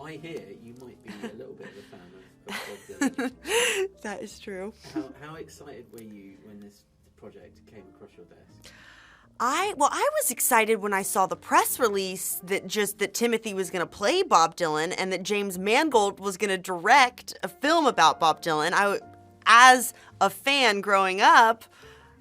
I hear you might be a little bit of a fan of Bob Dylan. That is true. How excited were you when this project came across your desk? I was excited when I saw the press release that Timothy was going to play Bob Dylan and that James Mangold was going to direct a film about Bob Dylan. As a fan growing up,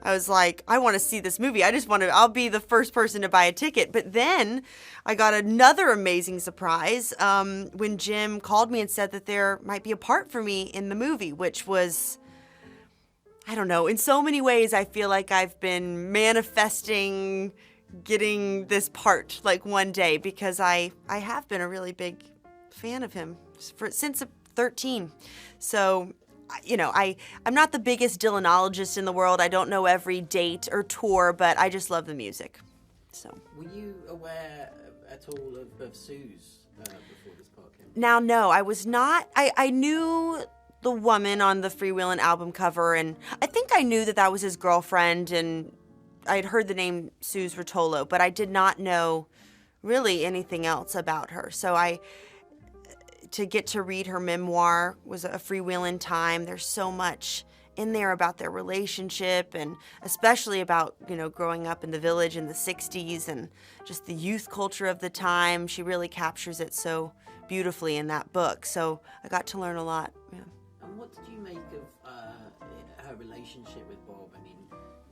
I was like, I want to see this movie. I'll be the first person to buy a ticket. But then I got another amazing surprise when Jim called me and said that there might be a part for me in the movie, which was, I don't know, in so many ways I feel like I've been manifesting getting this part like one day, because I have been a really big fan of him since 13. So, I'm not the biggest Dylanologist in the world. I don't know every date or tour, but I just love the music. So. Were you aware at all of Sue's before this part came? Now, no, I was not. I knew the woman on the Freewheelin' album cover, and I think I knew that was his girlfriend, and I had heard the name Suze Rotolo, but I did not know really anything else about her. So to get to read her memoir was a freewheeling time. There's so much in there about their relationship, and especially about, growing up in the Village in the 60s and just the youth culture of the time. She really captures it so beautifully in that book. So I got to learn a lot. Yeah. And what did you make of her relationship with Bob? I mean,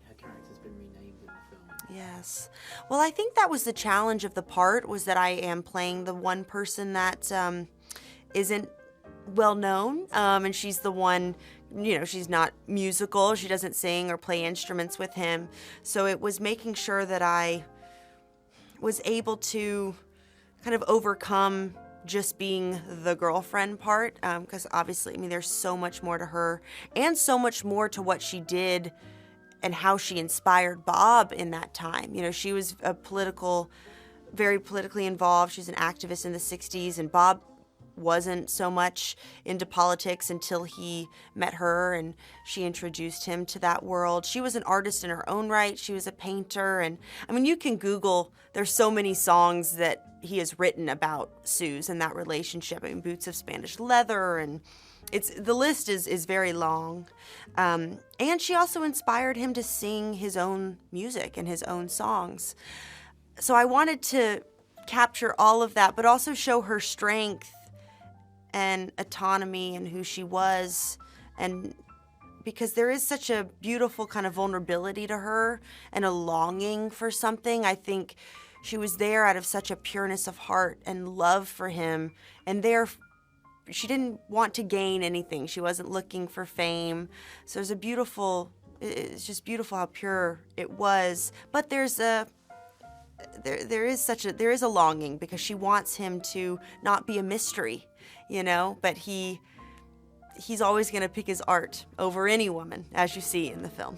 her character's been renamed in the film. Yes. Well, I think that was the challenge of the part, was that I am playing the one person that isn't well known, and she's the one, she's not musical, she doesn't sing or play instruments with him. So it was making sure that I was able to kind of overcome just being the girlfriend part, because obviously, there's so much more to her and so much more to what she did and how she inspired Bob in that time. She was very politically involved. She was an activist in the 60s, and Bob wasn't so much into politics until he met her and she introduced him to that world. She was an artist in her own right. She was a painter. And you can Google, there's so many songs that he has written about Suze and that relationship. Boots of Spanish Leather, and the list is very long. And she also inspired him to sing his own music and his own songs. So I wanted to capture all of that, but also show her strength and autonomy and who she was, and because there is such a beautiful kind of vulnerability to her and a longing for something. I think she was there out of such a pureness of heart and love for him, and she didn't want to gain anything. She wasn't looking for fame. So it's just beautiful how pure it was. But there is a longing, because she wants him to not be a mystery. But he's always going to pick his art over any woman, as you see in the film.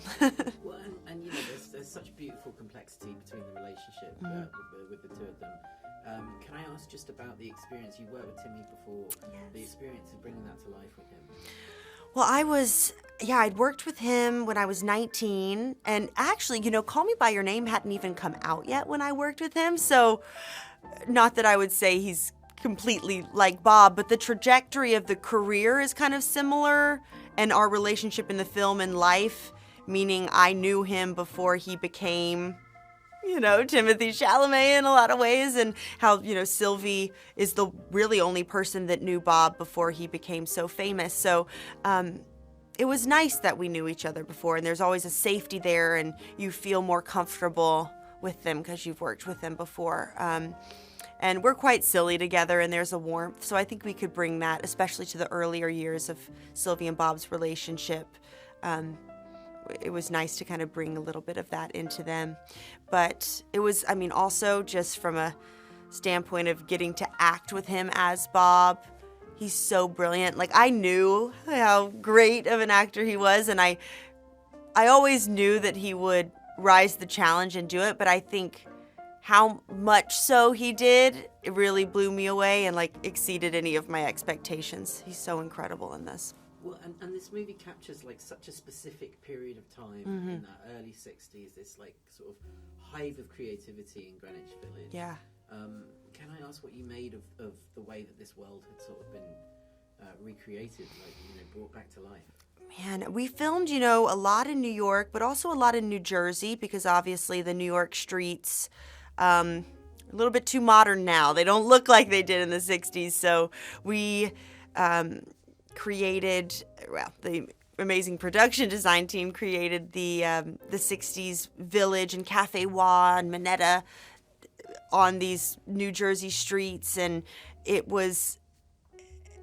Well, and there's such beautiful complexity between the relationship with the two of them. Can I ask just about the experience? You worked with Timmy before. Yes. The experience of bringing that to life with him. Well, I'd worked with him when I was 19, and actually, Call Me By Your Name hadn't even come out yet when I worked with him, so not that I would say he's completely like Bob, but the trajectory of the career is kind of similar, and our relationship in the film and life, meaning I knew him before he became, Timothée Chalamet in a lot of ways, and how, Sylvie is the really only person that knew Bob before he became so famous. So it was nice that we knew each other before, and there's always a safety there, and you feel more comfortable with them because you've worked with them before. And we're quite silly together, and there's a warmth. So I think we could bring that, especially to the earlier years of Sylvie and Bob's relationship. It was nice to kind of bring a little bit of that into them. But it was, also just from a standpoint of getting to act with him as Bob, he's so brilliant. I knew how great of an actor he was, and I always knew that he would rise the challenge and do it, but I think how much so he did, it really blew me away and exceeded any of my expectations. He's so incredible in this. Well, and this movie captures such a specific period of time in that early 60s, this sort of hive of creativity in Greenwich Village. Yeah. can I ask what you made of the way that this world had sort of been recreated, like, brought back to life? Man, we filmed, a lot in New York, but also a lot in New Jersey, because obviously the New York streets, a little bit too modern now. They don't look like they did in the 60s. So we created, the amazing production design team created the 60s village and Cafe Wa and Minetta on these New Jersey streets. And it was,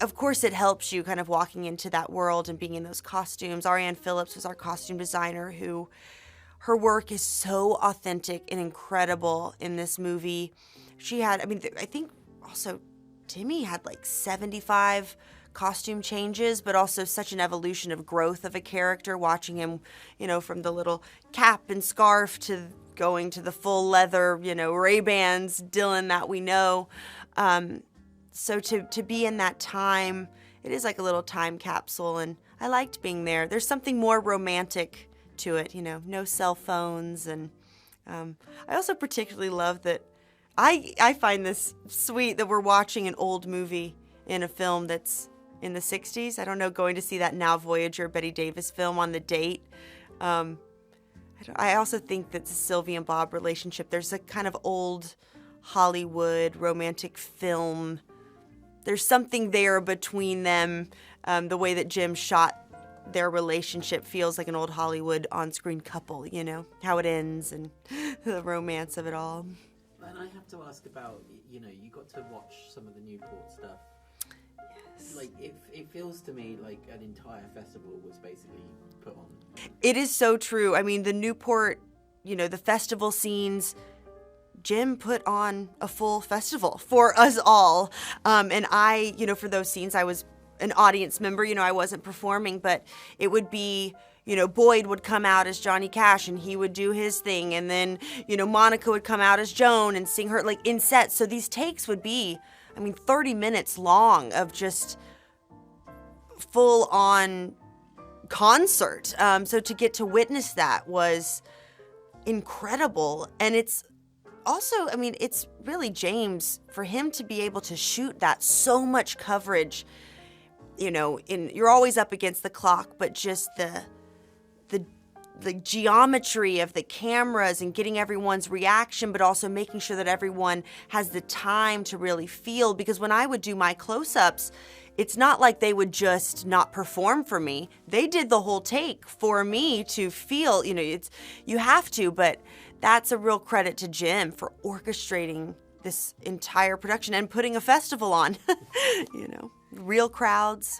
of course, it helps you kind of walking into that world and being in those costumes. Ariane Phillips was our costume designer, who her work is so authentic and incredible in this movie. She had, I think also Timmy had like 75 costume changes, but also such an evolution of growth of a character, watching him, from the little cap and scarf to going to the full leather, Ray-Bans Dylan that we know. So to be in that time, it is like a little time capsule, and I liked being there. There's something more romantic to it, no cell phones. And I also particularly love that I find this sweet that we're watching an old movie in a film that's in the 60s. I don't know, going to see that Now Voyager Betty Davis film on the date. I also think that the Sylvie and Bob relationship, there's a kind of old Hollywood romantic film. There's something there between them. The way that Jim shot their relationship feels like an old Hollywood on-screen couple, how it ends and the romance of it all. And I have to ask about, you got to watch some of the Newport stuff. Yes. Like, it feels to me like an entire festival was basically put on. It is so true. The Newport, the festival scenes, Jim put on a full festival for us all. And I, for those scenes, I was an audience member. I wasn't performing, but it would be, Boyd would come out as Johnny Cash and he would do his thing. And then, Monica would come out as Joan and sing her, like, in sets. So these takes would be, 30 minutes long of just full on concert. So to get to witness that was incredible. And it's also, it's really James, for him to be able to shoot that, so much coverage, you're always up against the clock, but just the geometry of the cameras and getting everyone's reaction, but also making sure that everyone has the time to really feel. Because when I would do my close-ups, it's not like they would just not perform for me. They did the whole take for me to feel, you have to, but that's a real credit to Jim for orchestrating this entire production and putting a festival on, real crowds.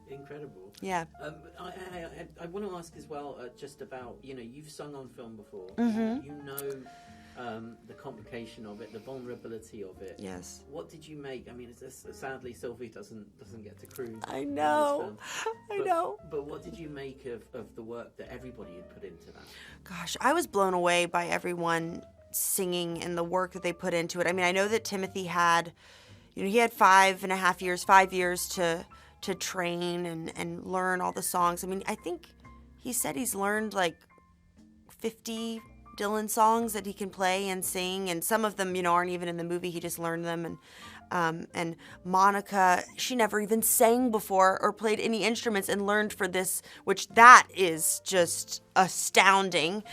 Incredible. Yeah. I want to ask as well, just about, you've sung on film before. Mm-hmm. The complication of it, the vulnerability of it. Yes. What did you make? Sadly, Sylvie doesn't get to cruise. I know. I know. But what did you make of the work that everybody had put into that? Gosh, I was blown away by everyone singing and the work that they put into it. I know that Timothy had, he had 5 years to train and learn all the songs. I think he said he's learned like 50 Dylan songs that he can play and sing, and some of them, aren't even in the movie. He just learned them. And Monica, she never even sang before or played any instruments and learned for this, which that is just astounding.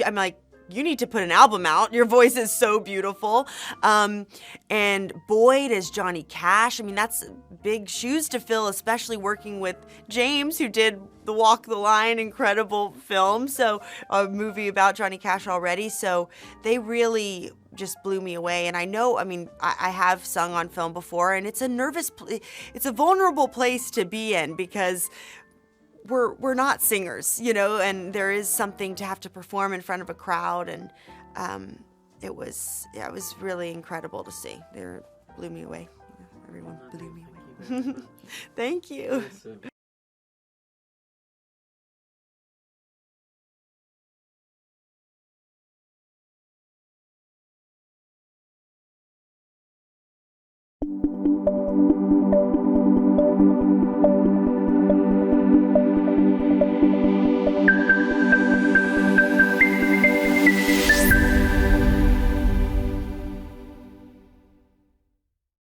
I'm like, you need to put an album out. Your voice is so beautiful. And Boyd as Johnny Cash. That's big shoes to fill, especially working with James, who did the Walk the Line incredible film. So a movie about Johnny Cash already. So they really just blew me away. And I know, I have sung on film before, and it's a vulnerable place to be in, because we're not singers, and there is something to have to perform in front of a crowd, and it was really incredible to see. They blew me away. Everyone blew me away. Thank you. Awesome.